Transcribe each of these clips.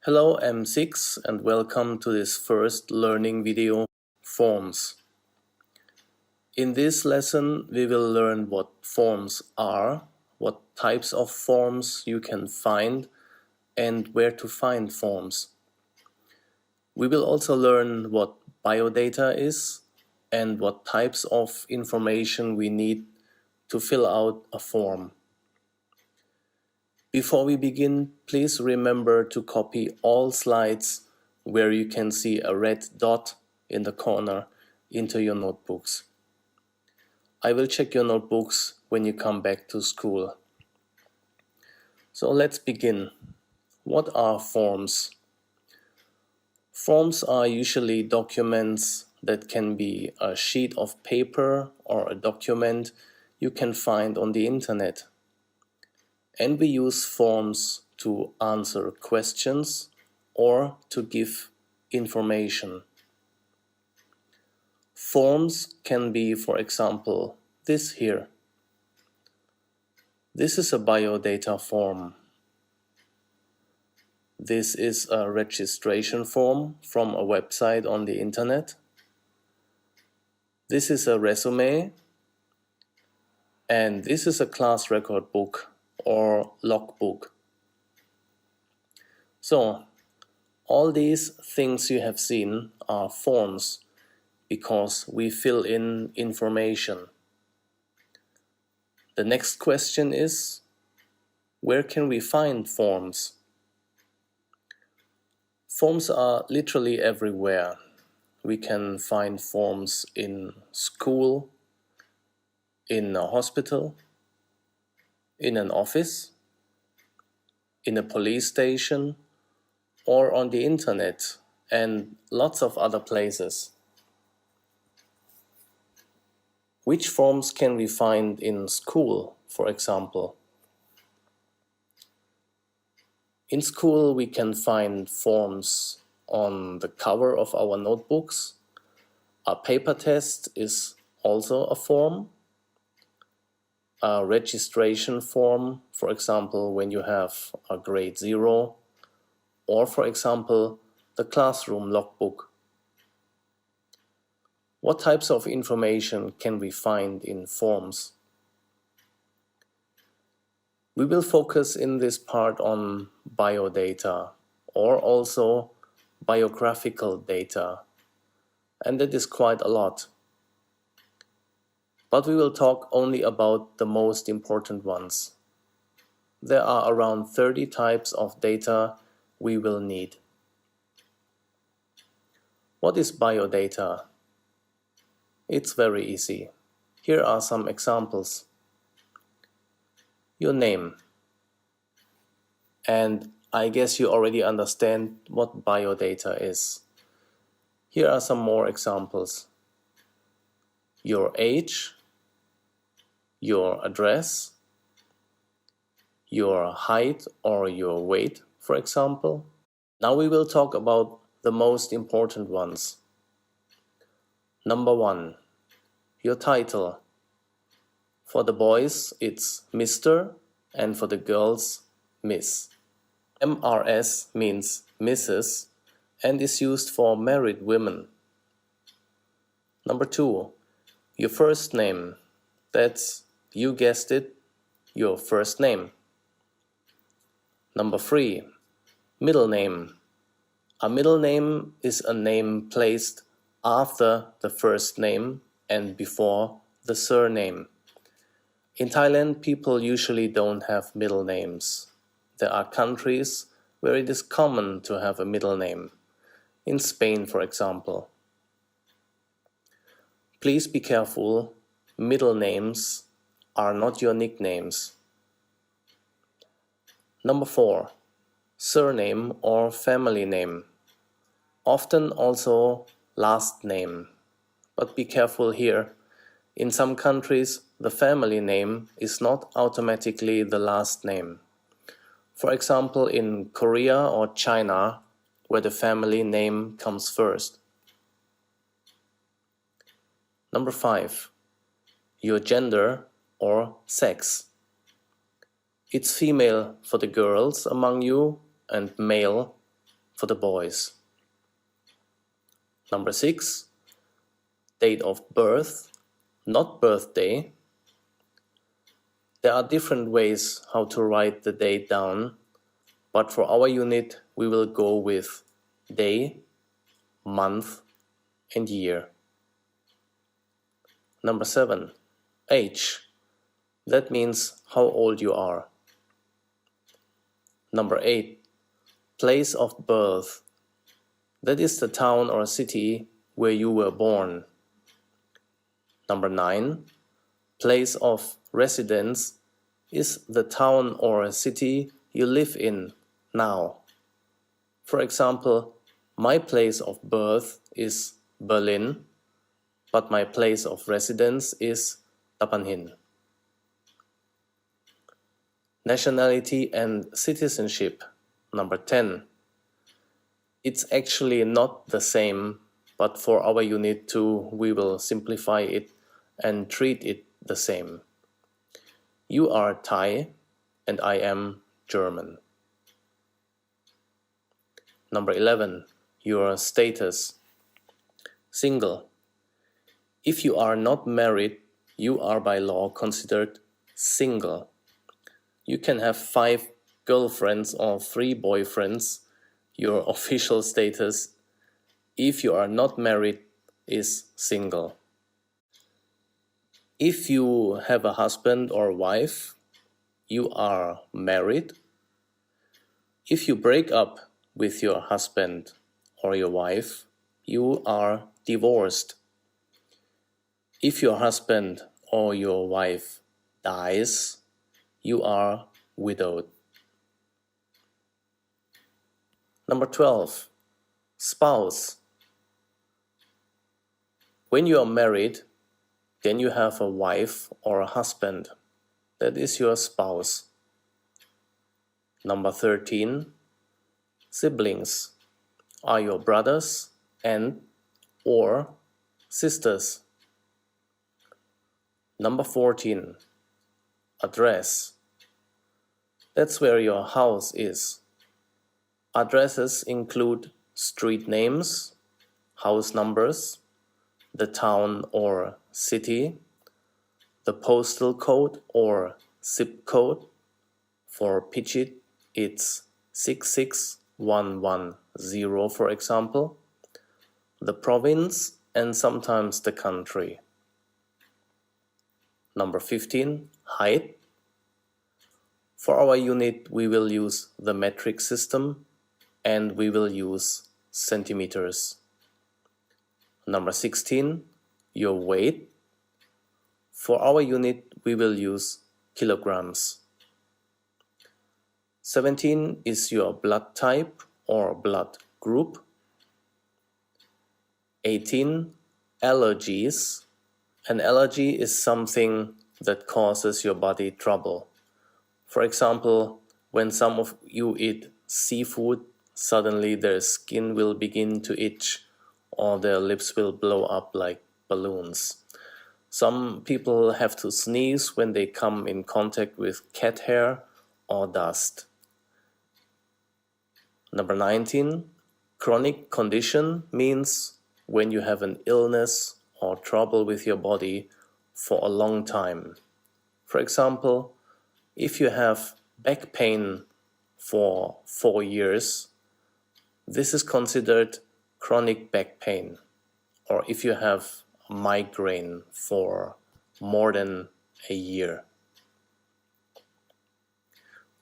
Hello M6 and welcome to this first learning video, Forms. In this lesson we will learn what forms are, what types of forms you can find and where to find forms. We will also learn what biodata is and what types of information we need to fill out a form. Before we begin, please remember to copy all slides where you can see a red dot in the corner into your notebooks. I will check your notebooks when you come back to school. So let's begin. What are forms? Forms are usually documents that can be a sheet of paper or a document you can find on the internet. And we use forms to answer questions or to give information. Forms can be, for example, this here. This is a biodata form. This is a registration form from a website on the internet. This is a resume. And this is a class record book or logbook. So, all these things you have seen are forms because we fill in information. The next question is, where can we find forms? Forms are literally everywhere. We can find forms in school, in a hospital, in an office, in a police station, or on the internet, and lots of other places. Which forms can we find in school, for example? In school we can find forms on the cover of our notebooks. A paper test is also a form. A registration form, for example, when you have a grade 0, or for example, the classroom logbook. What types of information can we find in forms? We will focus in this part on biodata or also biographical data, and that is quite a lot. But we will talk only about the most important ones. There are around 30 types of data we will need. What is biodata? It's very easy. Here are some examples. Your name. And I guess you already understand what biodata is. Here are some more examples. Your age, your address, your height or your weight, for example. Now we will talk about the most important ones. Number 1, your title. For the boys it's Mr. and for the girls Miss. MRS means Mrs. and is used for married women. Number 2, your first name. That's, you guessed it, your first name. Number 3, middle name. A middle name is a name placed after the first name and before the surname. In Thailand, people usually don't have middle names. There are countries where it is common to have a middle name. In Spain, for example. Please be careful, middle names are not your nicknames. Number 4, surname or family name. Often also last name. But be careful here. In some countries, the family name is not automatically the last name. For example, in Korea or China, where the family name comes first. Number 5, your gender or sex. It's female for the girls among you and male for the boys. Number 6, date of birth, not birthday. There are different ways how to write the date down, but for our unit we will go with day, month and year. Number 7, age. That means how old you are. Number 8, place of birth. That is the town or city where you were born. Number 9, place of residence is the town or city you live in now. For example, my place of birth is Berlin, but my place of residence is Tapanhin. Nationality and citizenship. Number 10. It's actually not the same, but for our unit 2 we will simplify it and treat it the same. You are Thai and I am German. Number 11. Your status. Single. If you are not married, you are by law considered single. You can have 5 girlfriends or 3 boyfriends. Your official status, if you are not married, is single. If you have a husband or wife, you are married. If you break up with your husband or your wife, you are divorced. If your husband or your wife dies, you are widowed. Number 12, spouse. When you are married, then you have a wife or a husband. That is your spouse. Number 13, siblings are your brothers and or sisters. Number 14, address. That's where your house is. Addresses include street names, house numbers, the town or city, the postal code or zip code. For Pichit, it's 66110, for example, the province and sometimes the country. Number 15, height. For our unit, we will use the metric system and we will use centimeters. Number 16, your weight. For our unit, we will use kilograms. 17 is your blood type or blood group. 18, allergies. An allergy is something that causes your body trouble. For example, when some of you eat seafood, suddenly their skin will begin to itch or their lips will blow up like balloons. Some people have to sneeze when they come in contact with cat hair or dust. Number 19, chronic condition means when you have an illness or trouble with your body for a long time. For example, if you have back pain for 4 years, this is considered chronic back pain. Or if you have a migraine for more than a year.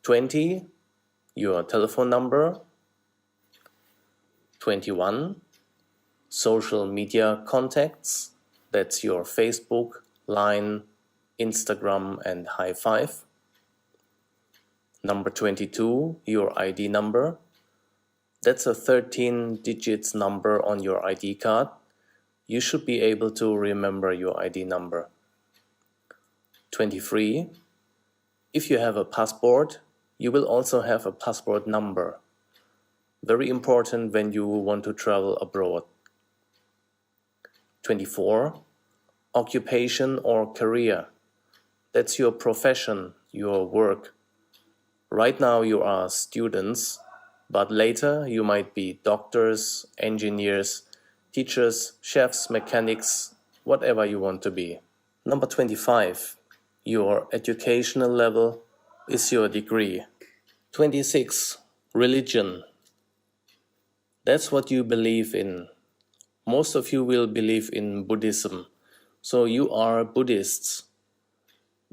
20, your telephone number. 21, social media contacts. That's your Facebook, Line, Instagram and High Five. Number 22, your ID number. That's a 13 digits number on your ID card. You should be able to remember your ID number. 23, if you have a passport, you will also have a passport number. Very important when you want to travel abroad. 24, occupation or career. That's your profession, your work. Right now you are students. But later you might be doctors, engineers, teachers, chefs, mechanics, whatever you want to be. Number 25. Your educational level is your degree. 26. Religion. That's what you believe in. Most of you will believe in Buddhism. So you are Buddhists.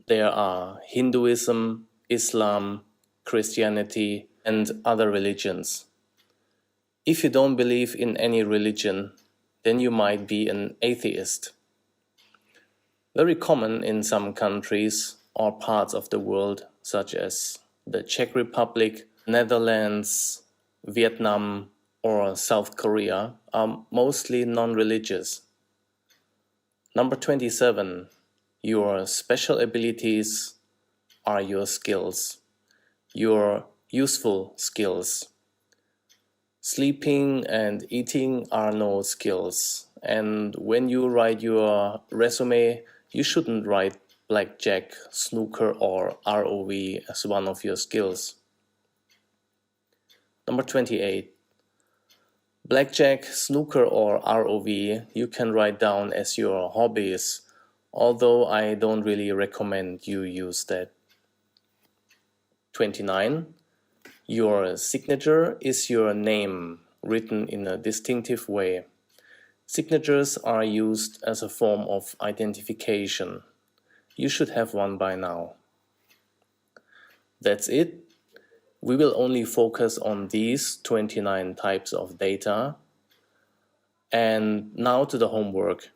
There are Hinduism, Islam, Christianity, and other religions. If you don't believe in any religion, then you might be an atheist. Very common in some countries or parts of the world, such as the Czech Republic, Netherlands, Vietnam, or South Korea, are mostly non-religious. Number 27. Your special abilities are your skills, your useful skills. Sleeping and eating are no skills. And when you write your resume, you shouldn't write blackjack, snooker, or ROV as one of your skills. Number 28. Blackjack, snooker, or ROV you can write down as your hobbies, although I don't really recommend you use that. 29. Your signature is your name, written in a distinctive way. Signatures are used as a form of identification. You should have one by now. That's it. We will only focus on these 29 types of data. And now to the homework.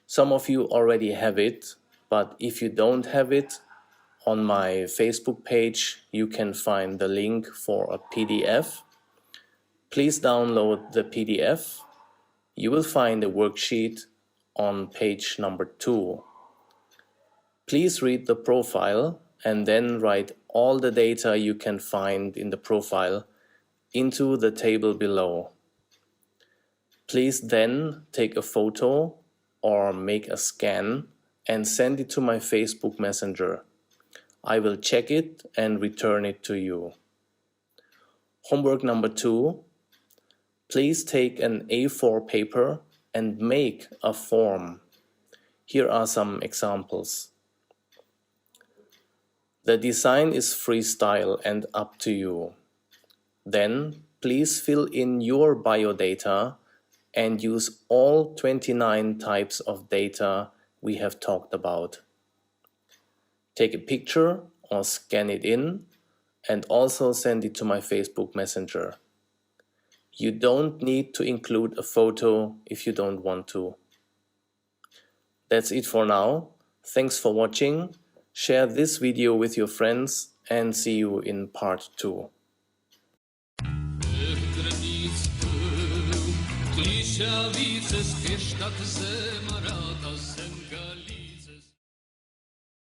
Some of you already have it, but if you don't have it, on my Facebook page you can find the link for a PDF. Please download the PDF. You will find a worksheet on page number 2. Please read the profile and then write all the data you can find in the profile into the table below. Please then take a photo or make a scan and send it to my Facebook Messenger. I will check it and return it to you. Homework number 2. Please take an A4 paper and make a form. Here are some examples. The design is freestyle and up to you. Then please fill in your biodata and use all 29 types of data we have talked about. Take a picture or scan it in and also send it to my Facebook Messenger. You don't need to include a photo if you don't want to. That's it for now. Thanks for watching. Share this video with your friends and see you in part 2.